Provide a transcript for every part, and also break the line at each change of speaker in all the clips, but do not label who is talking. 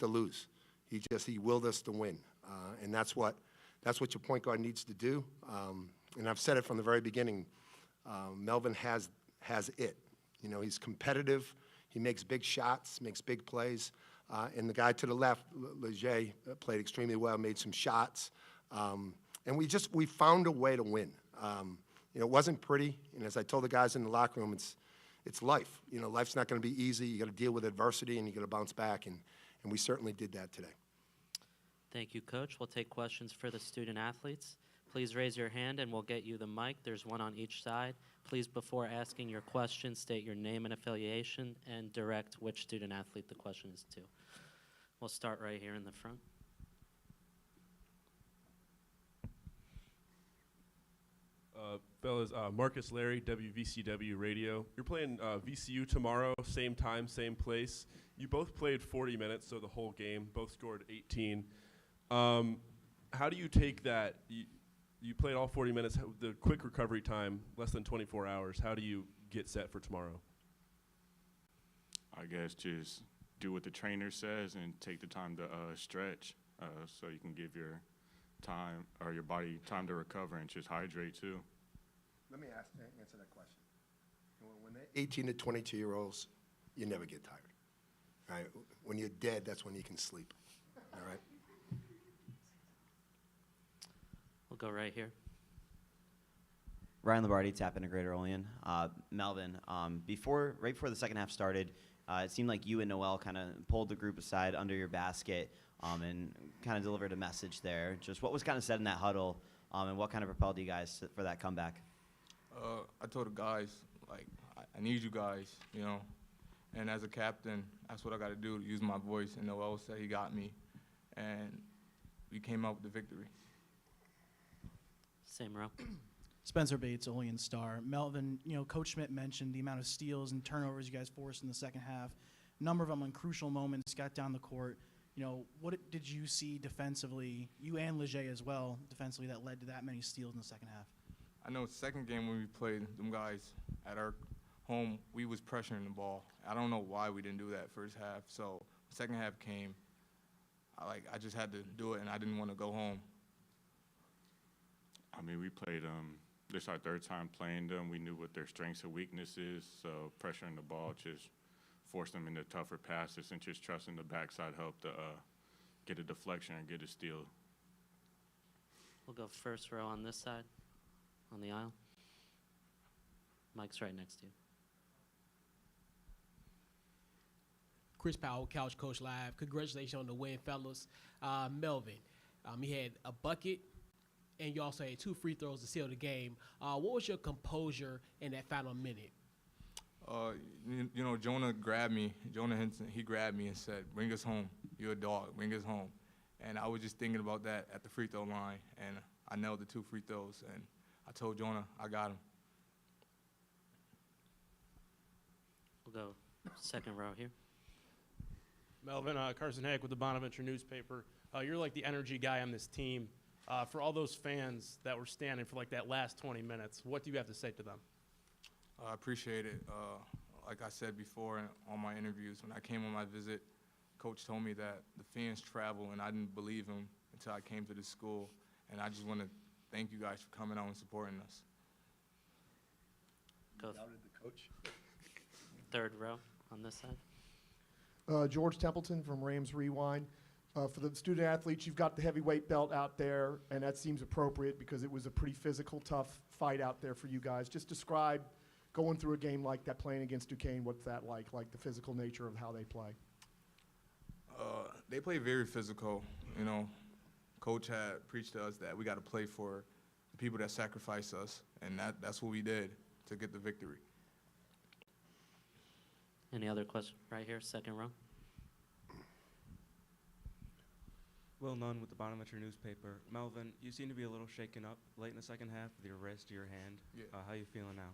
to lose. He willed us to win, and that's what your point guard needs to do. And I've said it from the very beginning. Melvin has it. You know, he's competitive. He makes big shots, makes big plays. And the guy to the left, Leger, played extremely well, made some shots. And we found a way to win. You know, it wasn't pretty. And as I told the guys in the locker room, it's life. You know, life's not going to be easy. You got to deal with adversity, and you got to bounce back. And we certainly did that today.
Thank you, Coach. We'll take questions for the student athletes. Please raise your hand, and we'll get you the mic. There's one on each side. Please, before asking your question, state your name and affiliation and direct which student athlete the question is to. We'll start right here in the front.
Fellas, Marcus Larry, WVCW Radio. You're playing VCU tomorrow, same time, same place. You both played 40 minutes, so the whole game, both scored 18. How do you take that? You played all 40 minutes, the quick recovery time, less than 24 hours. How do you get set for tomorrow?
I guess just do what the trainer says and take the time to stretch so you can give your time or your body time to recover and just hydrate too.
Let me answer that question. When they're 18 to 22-year-olds, you never get tired. All right? When you're dead, that's when you can sleep. All right?
We'll go right here.
Ryan Labardi, TAP Integrator Olean. Melvin, right before the second half started, it seemed like you and Noel kind of pulled the group aside under your basket and kind of delivered a message there. Just what was kind of said in that huddle, and what kind of propelled you guys for that comeback?
I told the guys, like, I need you guys, you know. And as a captain, that's what I got to do, to use my voice. And Noel said he got me. And we came out with the victory.
Same row.
Spencer Bates, Olean Star. Melvin, you know, Coach Schmidt mentioned the amount of steals and turnovers you guys forced in the second half. A number of them on crucial moments, got down the court. You know, what did you see defensively, you and Leger as well, defensively, that led to that many steals in the second half?
I know second game when we played them guys at our home, we was pressuring the ball. I don't know why we didn't do that first half. So second half came, I just had to do it, and I didn't want to go home.
I mean, we played this our third time playing them. We knew what their strengths and weaknesses, so pressuring the ball just forced them into tougher passes, and just trusting the backside helped to get a deflection and get a steal.
We'll go first row on this side, on the aisle. Mike's right next to you.
Chris Powell, Couch Coach Live. Congratulations on the win, fellas. Melvin, he had a bucket, and you also had 2 free throws to seal the game. What was your composure in that final minute?
You know, Jonah Henson, he grabbed me and said, "Bring us home. You're a dog. Bring us home." And I was just thinking about that at the free throw line, and I nailed the 2 free throws, and I told Jonah I got him.
We'll go second row here.
Melvin, Carson Hack with the Bonaventure newspaper. You're like the energy guy on this team. For all those fans that were standing for like that last 20 minutes, what do you have to say to them?
I appreciate it. Like I said before in all my interviews, when I came on my visit, Coach told me that the fans travel, and I didn't believe him until I came to the school. And I just want to thank you guys for coming out and supporting us.
Go.
Doubted the coach.
Third row on this side.
George Templeton from Rams Rewind. For the student athletes, you've got the heavyweight belt out there, and that seems appropriate because it was a pretty physical, tough fight out there for you guys. Just describe going through a game like that, playing against Duquesne. What's that like the physical nature of how they play?
They play very physical. You know, Coach had preached to us that we got to play for the people that sacrifice us, and that's what we did to get the victory.
Any other questions? Right here, second row.
Will Nunn with the Bonaventure newspaper. Melvin, you seem to be a little shaken up late in the second half with your wrist to your hand.
Yeah.
How you feeling now?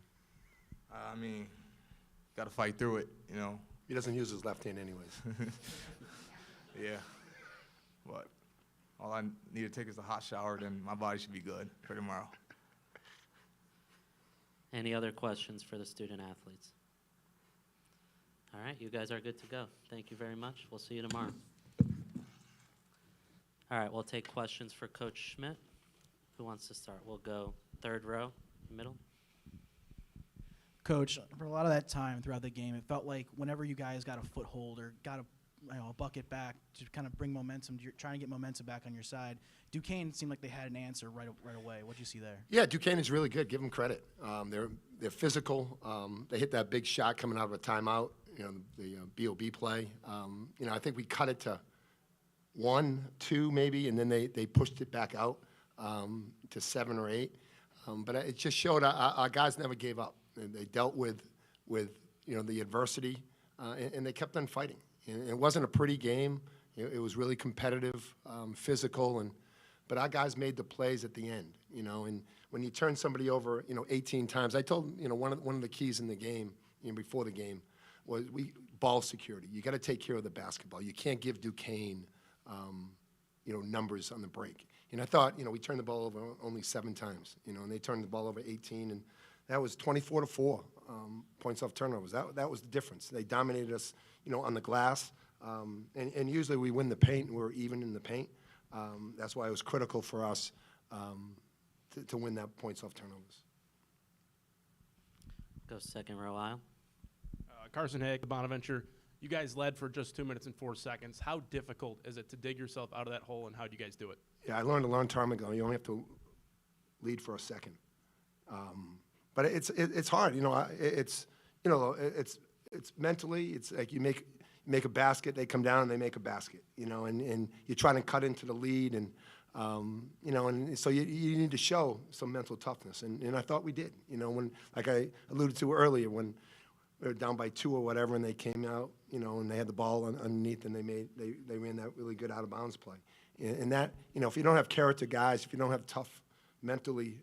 I mean, got to fight through it, you know.
He doesn't use his left hand anyways.
Yeah, but all I need to take is a hot shower, then my body should be good for tomorrow.
Any other questions for the student athletes? All right, you guys are good to go. Thank you very much. We'll see you tomorrow. All right, we'll take questions for Coach Schmidt. Who wants to start? We'll go third row, middle.
Coach, for a lot of that time throughout the game, it felt like whenever you guys got a foothold or got a bucket back to kind of bring momentum, trying to get momentum back on your side, Duquesne seemed like they had an answer right away. What do you see there?
Yeah, Duquesne is really good. Give them credit. They're physical. They hit that big shot coming out of a timeout. The BOB play. I think we cut it to 1, 2 maybe, and then they pushed it back out to 7 or 8. But it just showed our guys never gave up. They dealt with the adversity, and they kept on fighting. And it wasn't a pretty game. It was really competitive, physical, but our guys made the plays at the end. And when you turn somebody over, 18 times, I told one of the keys in the game, before the game, was ball security. You got to take care of the basketball. You can't give Duquesne, numbers on the break. And I thought, we turned the ball over only 7 times, and they turned the ball over 18, and that was 24-4 points off turnovers. That was the difference. They dominated us, on the glass, and usually we win the paint, and we're even in the paint. That's why it was critical for us to win that points off turnovers.
Go second row aisle.
Carson Haig, Bonaventure, you guys led for just 2 minutes and 4 seconds. How difficult is it to dig yourself out of that hole, and how do you guys do it?
Yeah, I learned a long time ago. You only have to lead for a second. But it's hard. It's mentally. It's like you make a basket, they come down and they make a basket. And you try to cut into the lead, and and so you need to show some mental toughness. And I thought we did. When, like I alluded to earlier, when we were down by 2 or whatever, and they came out, and they had the ball underneath, and they ran that really good out of bounds play. And that, if you don't have character guys, if you don't have tough mentally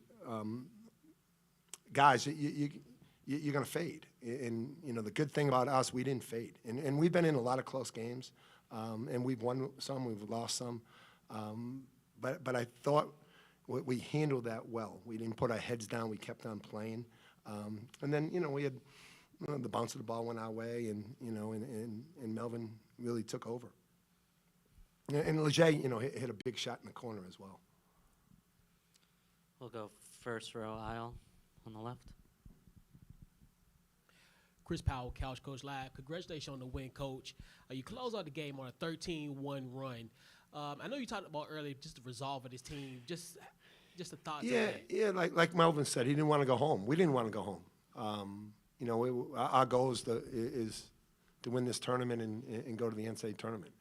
guys, you're going to fade. And the good thing about us, we didn't fade. And we've been in a lot of close games, and we've won some, we've lost some. But I thought we handled that well. We didn't put our heads down. We kept on playing. And then, we had the bounce of the ball went our way, and Melvin really took over. And Leger, hit a big shot in the corner as well.
We'll go first row aisle on the left.
Chris Powell, Couch Coach Live. Congratulations on the win, Coach. You close out the game on a 13-1 run. I know you talked about earlier just the resolve of this team. Just a thought.
Yeah. Like Melvin said, he didn't want to go home. We didn't want to go home. Our goal is to win this tournament and go to the NCAA tournament.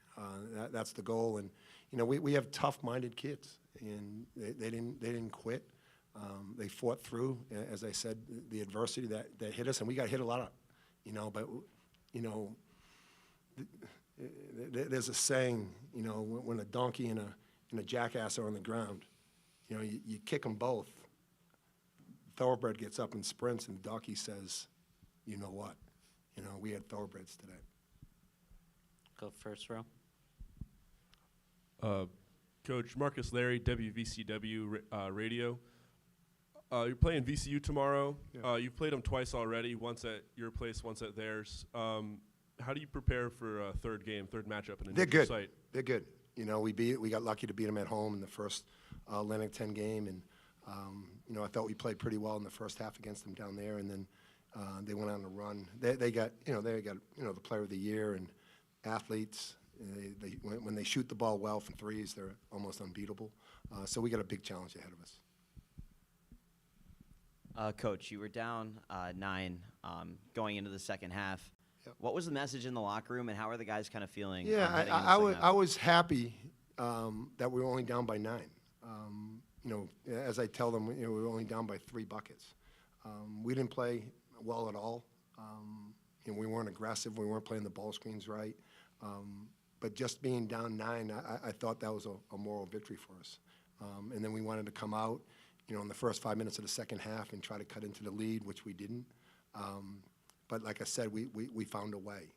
That's the goal. And we have tough-minded kids, and they didn't quit. They fought through, as I said, the adversity that hit us, and we got hit a lot of, but there's a saying, when a donkey and a jackass are on the ground, you kick them both. Thoroughbred gets up and sprints, and the donkey says, you know what? We had thoroughbreds today.
Go first row.
Coach Marcus Larry, WVCW radio. You're playing VCU tomorrow.
Yeah.
You've played them twice already, once at your place, once at theirs. How do you prepare for a third matchup in a
They're
neutral
good.
site?
They're good. We got lucky to beat them at home in the first Atlantic 10 game, and I thought we played pretty well in the first half against them down there, and then they went on a run. They got the player of the year and athletes. When they shoot the ball well from threes, they're almost unbeatable. So we got a big challenge ahead of us.
Coach, you were down 9 going into the second half.
Yep.
What was the message in the locker room, and how are the guys kind of feeling?
Yeah,
heading into the
I
second half?
was happy that we were only down by 9. As I tell them, we were only down by 3 buckets. We didn't play well at all. We weren't aggressive. We weren't playing the ball screens right. But just being down 9, I thought that was a moral victory for us. And then we wanted to come out, in the first 5 minutes of the second half and try to cut into the lead, which we didn't. But like I said, we found a way,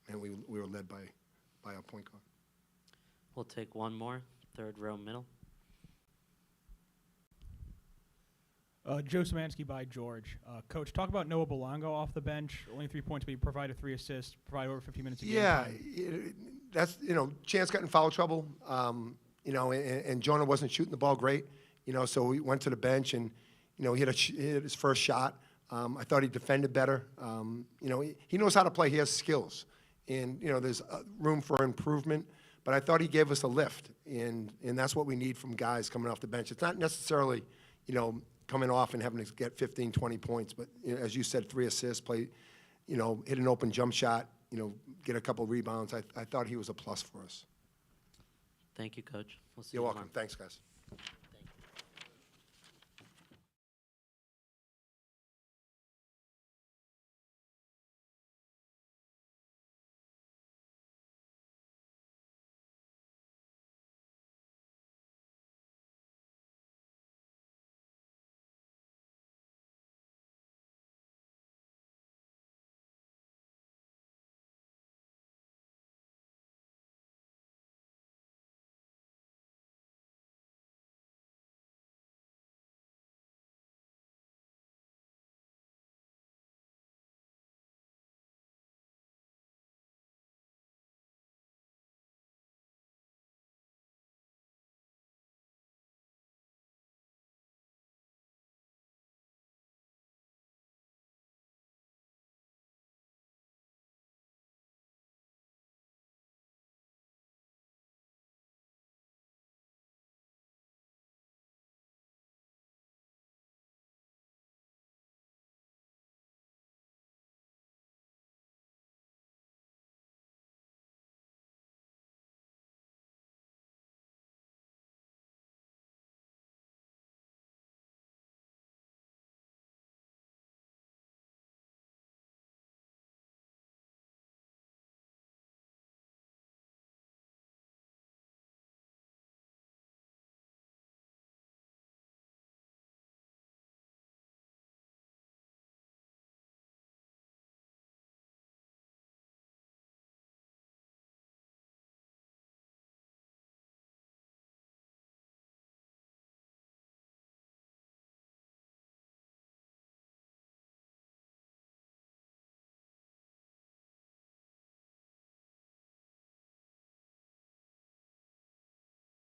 and we were led by our point guard.
We'll take one more, third row middle.
Joe Szymanski by George. Coach, talk about Noah Belango off the bench. Only 3 points, but he provided 3 assists, provided over 50 minutes a game.
Yeah, that's, Chance got in foul trouble. you know, and Jonah wasn't shooting the ball great, you know, so we went to the bench and, you know, he hit his first shot. I thought he defended better. You know, he knows how to play. He has skills. And, you know, there's room for improvement. But I thought he gave us a lift. And that's what we need from guys coming off the bench. It's not necessarily, you know, coming off and having to get 15, 20 points. But, you know, as you said, 3 assists, play, you know, hit an open jump shot, you know, get a couple rebounds. I thought he was a plus for us.
Thank you, Coach. We'll see
You're
you
welcome.
tomorrow.
Thanks, guys.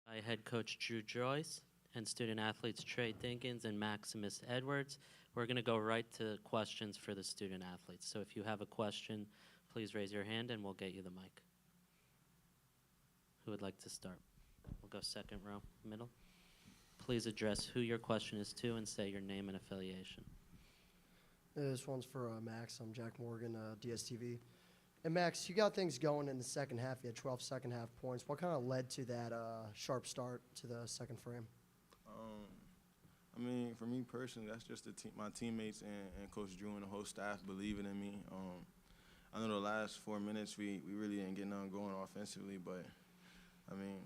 By head coach Drew Joyce and student athletes Trey Dinkins and Maximus Edwards. We're going to go right to questions for the student athletes. So if you have a question, please raise your hand and we'll get you the mic. Who would like to start? We'll go second row, middle. Please address who your question is to and say your name and affiliation.
This one's for Max. I'm Jack Morgan, DSTV. And Max, you got things going in the second half. You had 12 second half points. What kind of led to that sharp start to the second frame?
I mean, for me personally, that's just my teammates and Coach Drew and the whole staff believing in me. I know the last 4 minutes we really didn't get nothing going offensively, but, I mean,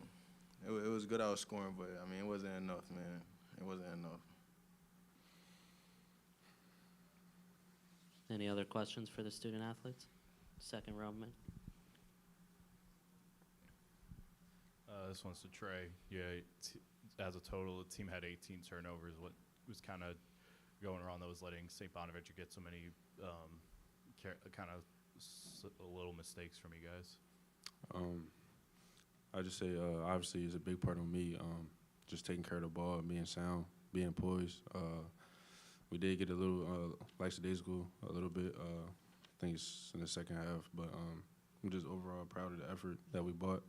it was good I was scoring, but, I mean, it wasn't enough, man. It wasn't enough.
Any other questions for the student athletes? Second row, man.
This one's to Trey. Yeah, as a total, the team had 18 turnovers. What was kind of going around that was letting St. Bonaventure get so many kind of little mistakes from you guys?
I just say obviously it's a big part of me. Just taking care of the ball, being sound, being poised. We did get a little lackadaisical a little bit. I think it's in the second half, but I'm just overall proud of the effort that we brought.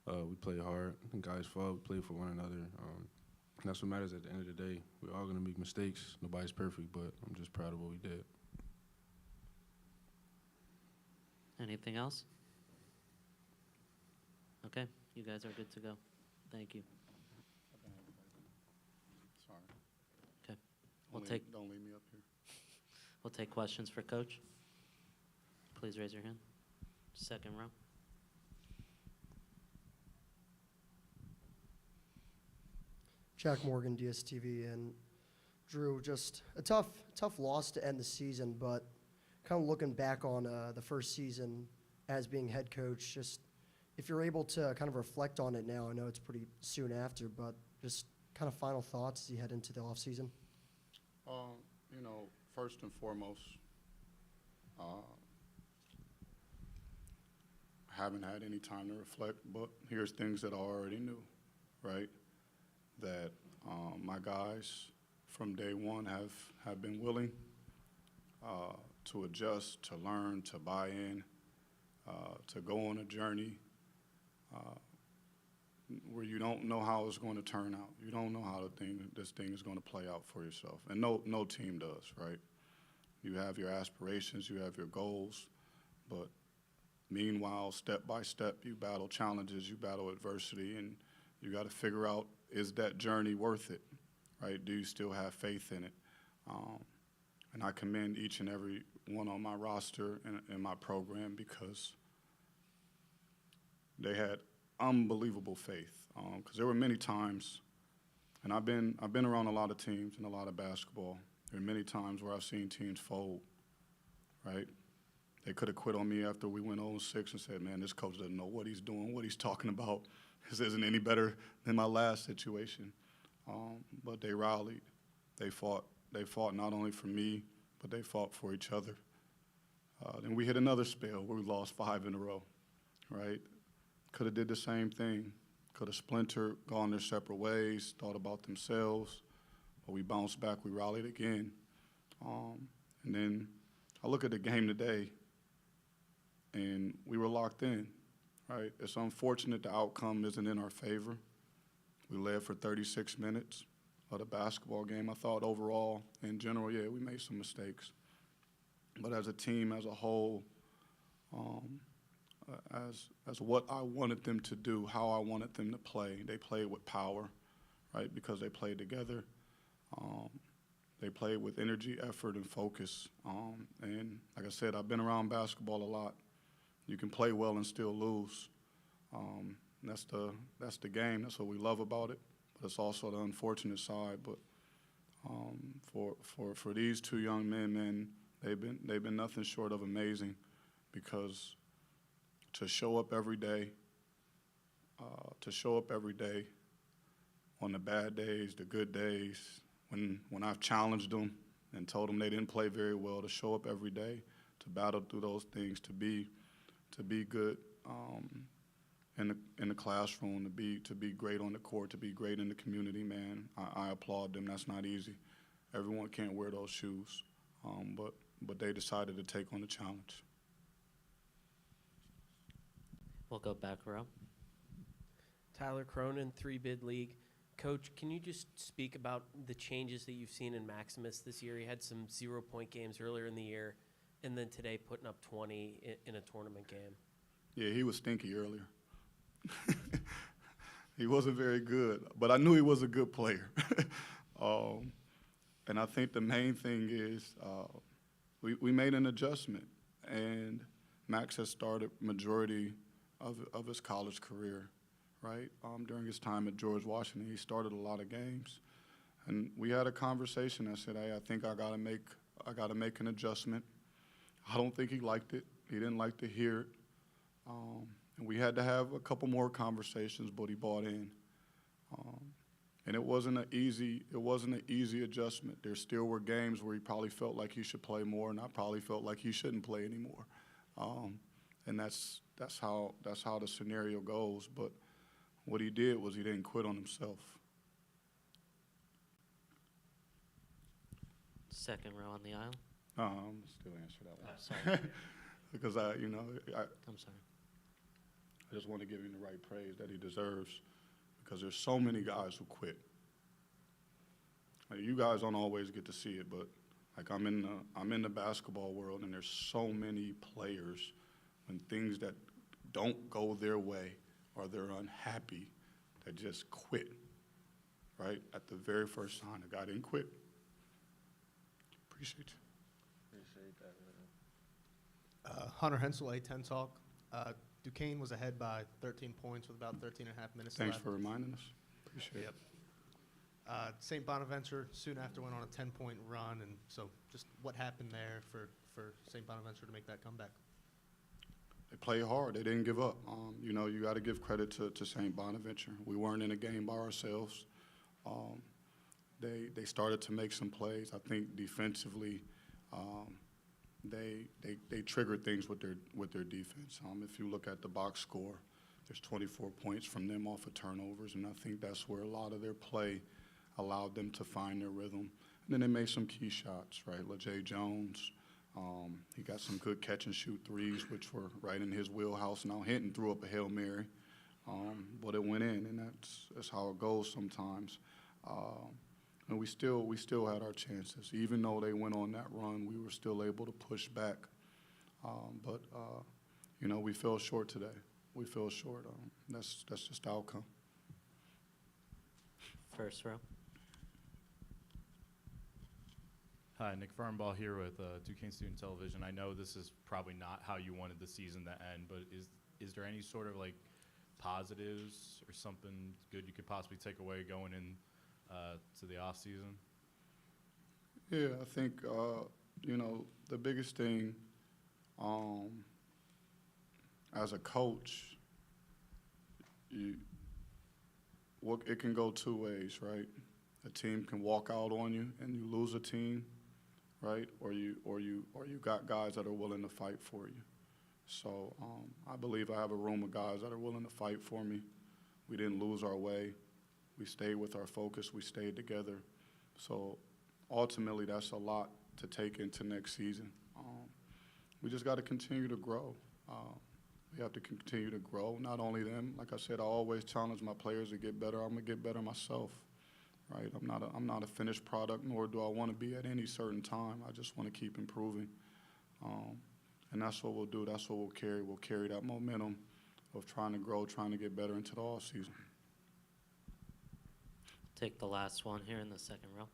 We played hard. The guys fought. We played for one another. That's what matters at the end of the day. We're all going to make mistakes. Nobody's perfect, but I'm just proud of what we did.
Anything else? Okay, you guys are good to go. Thank you.
Sorry.
Okay,
Don't leave me up here.
We'll take questions for Coach. Please raise your hand. Second row.
Jack Morgan, DSTV, and Drew, just a tough loss to end the season, but kind of looking back on the first season as being head coach, just if you're able to kind of reflect on it now, I know it's pretty soon after, but just kind of final thoughts as you head into the off season.
You know, first and foremost, haven't had any time to reflect, but here's things that I already knew. right? That my guys from day one have been willing to adjust, to learn, to buy in, to go on a journey where you don't know how it's going to turn out. You don't know how this thing is going to play out for yourself. And no team does, right? You have your aspirations, you have your goals, but meanwhile, step by step, you battle challenges, you battle adversity, and you got to figure out, is that journey worth it, right? Do you still have faith in it? And I commend each and every one on my roster and my program because they had unbelievable faith. Because there were many times, and I've been around a lot of teams and a lot of basketball. There are many times where I've seen teams fold, right? They could have quit on me after we went 0-6 and said, man, this coach doesn't know what he's doing, what he's talking about. This isn't any better than my last situation. But they rallied. They fought not only for me, but they fought for each other. Then we hit another spell where we lost 5 in a row, right? Could have did the same thing. Could have splintered, gone their separate ways, thought about themselves. But we bounced back, we rallied again. And then I look at the game today, and we were locked in, right? It's unfortunate the outcome isn't in our favor. We led for 36 minutes of the basketball game. I thought overall, in general, yeah, we made some mistakes. But as a team, as a whole, as what I wanted them to do, how I wanted them to play, they played with power, right, because they played together. They played with energy, effort, and focus. And like I said, I've been around basketball a lot. You can play well and still lose. That's the game. That's what we love about it. But it's also the unfortunate side. But for these two young men, man, they've been nothing short of amazing, because to show up every day on the bad days, the good days, when I've challenged them and told them they didn't play very well, to show up every day, to battle through those things, to be good in the classroom, to be great on the court, to be great in the community, man. I applaud them. That's not easy. Everyone can't wear those shoes, but they decided to take on the challenge.
We'll go back row.
Tyler Cronin, 3-bid league. Coach, can you just speak about the changes that you've seen in Maximus this year? He had some 0-point games earlier in the year, and then today putting up 20 in a tournament game.
Yeah, he was stinky earlier. He wasn't very good, but I knew he was a good player. And I think the main thing is we made an adjustment, and Max has started majority of his college career, right? During his time at George Washington, he started a lot of games, and we had a conversation. I said, hey, I think I gotta make an adjustment. I don't think he liked it. He didn't like to hear it, and we had to have a couple more conversations, but he bought in. And it wasn't an easy adjustment. There still were games where he probably felt like he should play more, and I probably felt like he shouldn't play anymore. And that's how the scenario goes. But what he did was he didn't quit on himself.
Second row on the aisle.
Still answer that one.
Sorry.
Because
I'm sorry.
I just want to give him the right praise that he deserves, because there's so many guys who quit. Like, you guys don't always get to see it, but like I'm in the basketball world, and there's so many players when things that don't go their way or they're unhappy that just quit, right? At the very first sign, the guy didn't quit. Appreciate you.
Appreciate that. Hunter Hensel, A10 Talk. Duquesne was ahead by 13 points with about 13 and a half minutes
Thanks
left.
for reminding us. Appreciate it.
St. Bonaventure soon after went on a 10-point run, and so just what happened there for St. Bonaventure to make that comeback?
They played hard. They didn't give up. You know, you got to give credit to St. Bonaventure. We weren't in a game by ourselves. They started to make some plays. I think defensively, they triggered things with their defense. If you look at the box score, There's 24 points from them off of turnovers, and I think that's where a lot of their play allowed them to find their rhythm. And then they made some key shots, right? LaJay Jones, he got some good catch-and-shoot threes, which were right in his wheelhouse. Now Hinton threw up a Hail Mary, but it went in, and that's how it goes sometimes. And we still had our chances. Even though they went on that run, we were still able to push back. But we fell short today. We fell short. That's just the outcome.
First row.
Hi, Nick Farnball here with Duquesne Student Television. I know this is probably not how you wanted the season to end, but is there any sort of like positives or something good you could possibly take away going in to the off season?
Yeah, I think the biggest thing as a coach, it can go two ways, right? A team can walk out on you and you lose a team, right? Or you got guys that are willing to fight for you. So I believe I have a room of guys that are willing to fight for me. We didn't lose our way. We stayed with our focus. We stayed together. So ultimately, that's a lot to take into next season. We just got to continue to grow. We have to continue to grow. Not only them, like I said, I always challenge my players to get better. I'm gonna get better myself, right? I'm not a finished product, nor do I want to be at any certain time. I just want to keep improving, and that's what we'll do. That's what we'll carry. We'll carry that momentum of trying to grow, trying to get better into the off season.
Take the last one here in the second row.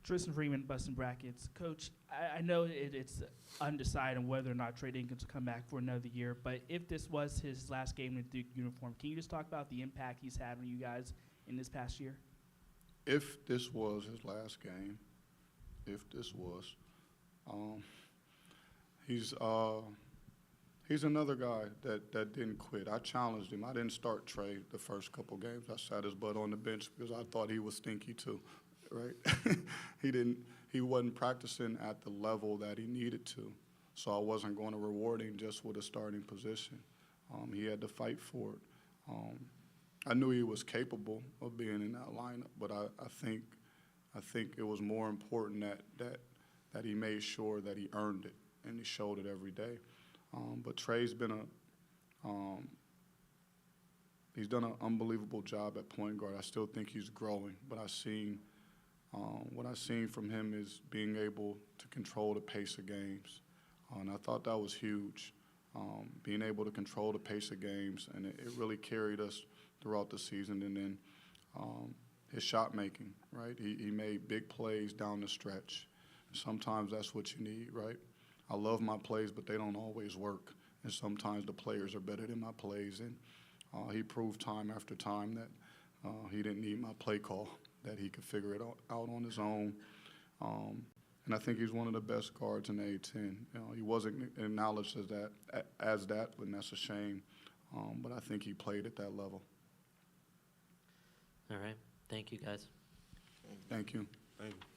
Tristan Freeman, Bustin' Brackets. Coach, I know it's undecided on whether or not Trey Dinkins will come back for another year, but if this was his last game in the Duke uniform, can you just talk about the impact he's had on you guys in this past year?
If this was his last game, he's another guy that didn't quit. I challenged him. I didn't start Trey the first couple games. I sat his butt on the bench because I thought he was stinky too. Right? He wasn't practicing at the level that he needed to. So I wasn't going to reward him just with a starting position. He had to fight for it. I knew he was capable of being in that lineup, but I think it was more important that he made sure that he earned it, and he showed it every day. But Trey's been he's done an unbelievable job at point guard. I still think he's growing, but what I've seen from him is being able to control the pace of games. And I thought that was huge, being able to control the pace of games, and it really carried us throughout the season. And then his shot making, right? He made big plays down the stretch. Sometimes that's what you need, right? I love my plays, but they don't always work. And sometimes the players are better than my plays. And he proved time after time that he didn't need my play call, that he could figure it out on his own. And I think he's one of the best guards in the A-10. He wasn't acknowledged as that, and that's a shame. But I think he played at that level.
All right. Thank you, guys.
Thank you.
Thank you.